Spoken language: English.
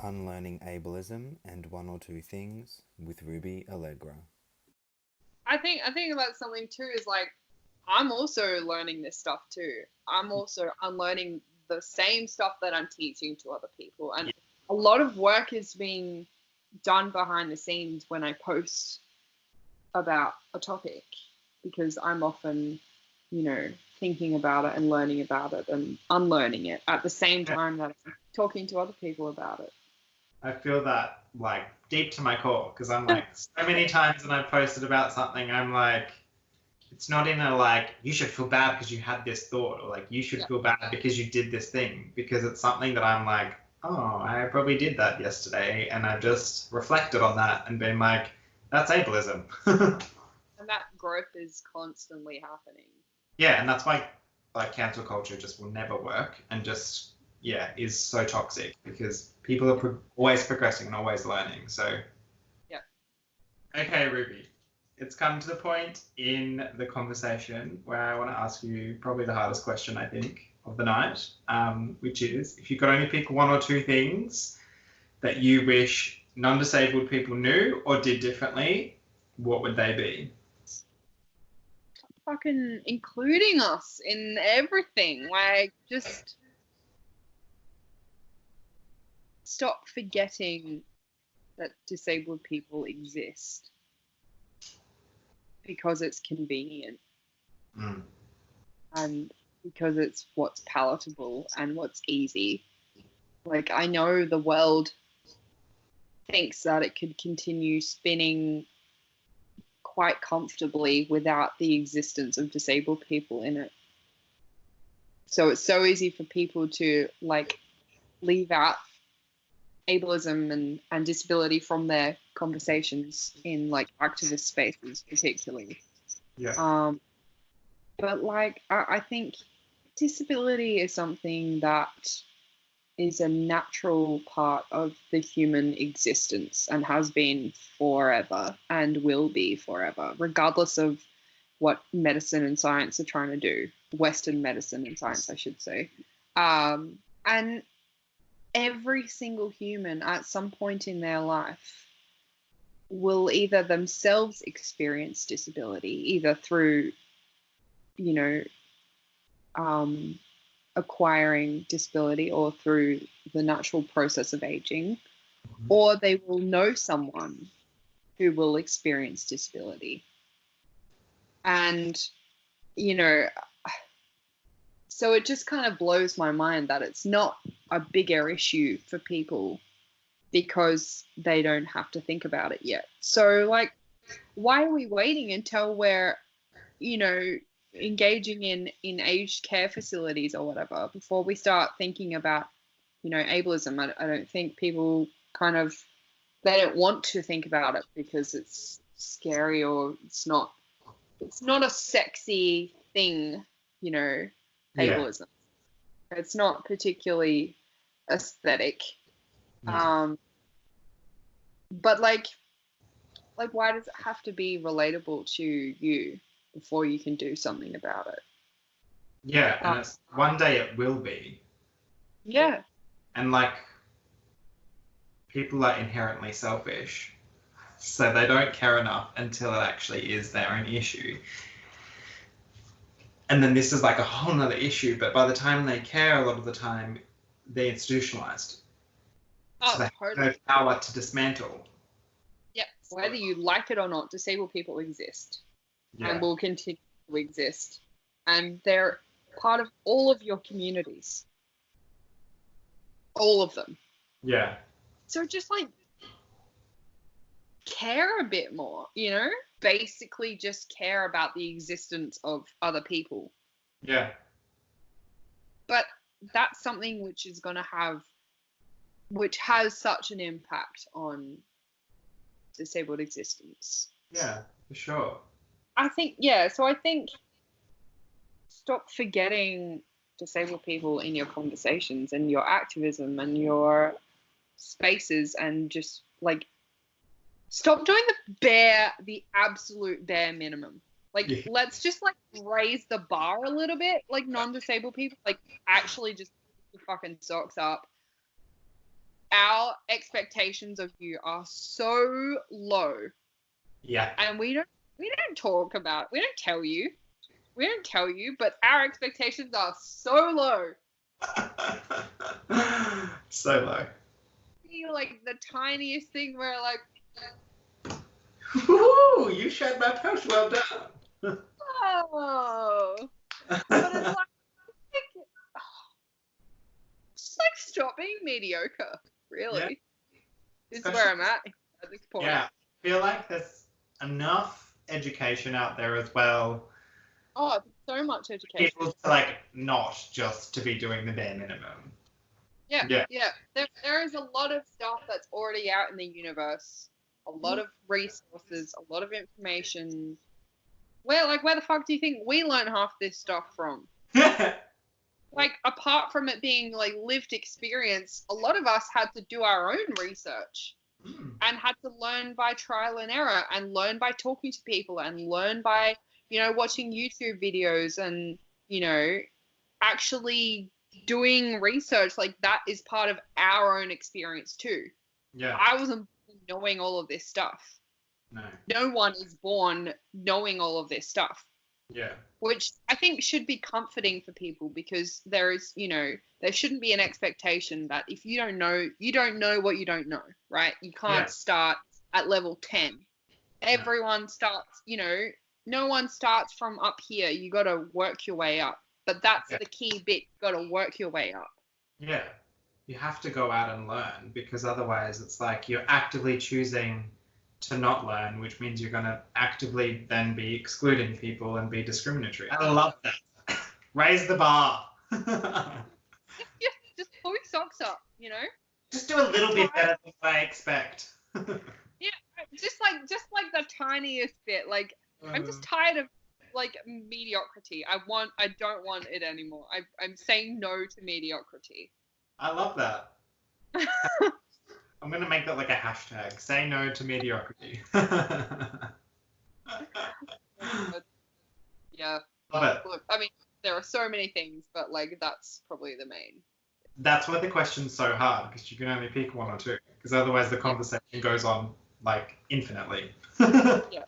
Unlearning Ableism and One or Two Things with Ruby Allegra. I think that's something too is like I'm also learning this stuff too. I'm also unlearning the same stuff that I'm teaching to other people. And a lot of work is being done behind the scenes when I post about a topic because I'm often, thinking about it and learning about it and unlearning it at the same time that I'm talking to other people about it. I feel that like deep to my core because I'm like so many times when I posted about something, I'm like, it's not in a like you should feel bad because you had this thought or like you should feel bad because you did this thing, because it's something that I'm like, oh, I probably did that yesterday and I've just reflected on that and been like, that's ableism. And that growth is constantly happening. Yeah, and that's why like cancel culture just will never work and just is so toxic because people are always progressing and always learning. So yeah. Okay, Ruby, it's come to the point in the conversation where I want to ask you probably the hardest question, I think, of the night, which is if you could only pick one or two things that you wish non-disabled people knew or did differently, what would they be? Fucking including us in everything. Like, just stop forgetting that disabled people exist because it's convenient and because it's what's palatable and what's easy. Like, I know the world thinks that it could continue spinning quite comfortably without the existence of disabled people in it. So it's so easy for people to like leave out ableism and disability from their conversations in like activist spaces particularly. But like I think disability is something that is a natural part of the human existence and has been forever and will be forever, regardless of what medicine and science are trying to do. Western medicine and science, I should say. And every single human at some point in their life will either themselves experience disability, either through, acquiring disability or through the natural process of aging, or they will know someone who will experience disability. And, so it just kind of blows my mind that it's not a bigger issue for people because they don't have to think about it yet. So, like, why are we waiting until we're, engaging in aged care facilities or whatever before we start thinking about, ableism? I don't think people they don't want to think about it because it's scary or it's not a sexy thing, ableism. It's not particularly aesthetic. But like why does it have to be relatable to you before you can do something about it? Yeah, and it's one day it will be. Yeah. And like people are inherently selfish, so they don't care enough until it actually is their own issue. And then this is like a whole nother issue, but by the time they care, a lot of the time they're institutionalized. So they have no power to dismantle. Yep. Whether you like it or not, disabled people exist and will continue to exist. And they're part of all of your communities. All of them. Yeah. So just like care a bit more, basically just care about the existence of other people. Yeah. But that's something which has such an impact on disabled existence. Yeah, for sure. I think stop forgetting disabled people in your conversations and your activism and your spaces, and just like stop doing the absolute bare minimum. Like, let's just like raise the bar a little bit. Like non-disabled people, like actually just put your fucking socks up our expectations of you are so low, Yeah. and we don't talk about, we don't tell you, but our expectations are so low. So low. Like the tiniest thing where like, Woo! You shared my post. Well done. oh, but it's like just like stop being mediocre. Really, is where I'm at this point. Yeah, I feel like there's enough education out there as well. Oh, so much education. People to like not just to be doing the bare minimum. Yeah. There is a lot of stuff that's already out in the universe. A lot of resources, a lot of information. Where the fuck do you think we learn half this stuff from? Like, apart from it being like lived experience, a lot of us had to do our own research and had to learn by trial and error and learn by talking to people and learn by, watching YouTube videos and, actually doing research. Like, that is part of our own experience too. Yeah. I wasn't knowing all of this stuff. No one is born knowing all of this stuff. Yeah. Which I think should be comforting for people, because there is, there shouldn't be an expectation that if you don't know what you don't know, right? You can't start at level 10. Everyone starts, no one starts from up here. You got to work your way up. But that's the key bit. You got to work your way up. Yeah. You have to go out and learn, because otherwise it's like you're actively choosing to not learn, which means you're going to actively then be excluding people and be discriminatory. I love that. Raise the bar. Just pull your socks up, Just do a little bit better than I expect. Yeah, just like the tiniest bit. Like, I'm just tired of like mediocrity. I don't want it anymore. I'm saying no to mediocrity. I love that. I'm going to make that like a hashtag. Say no to mediocrity. Yeah. Love it. Look, I mean, there are so many things, but like that's probably the main. That's why the question's so hard, because you can only pick one or two, because otherwise the conversation goes on like infinitely. Yeah.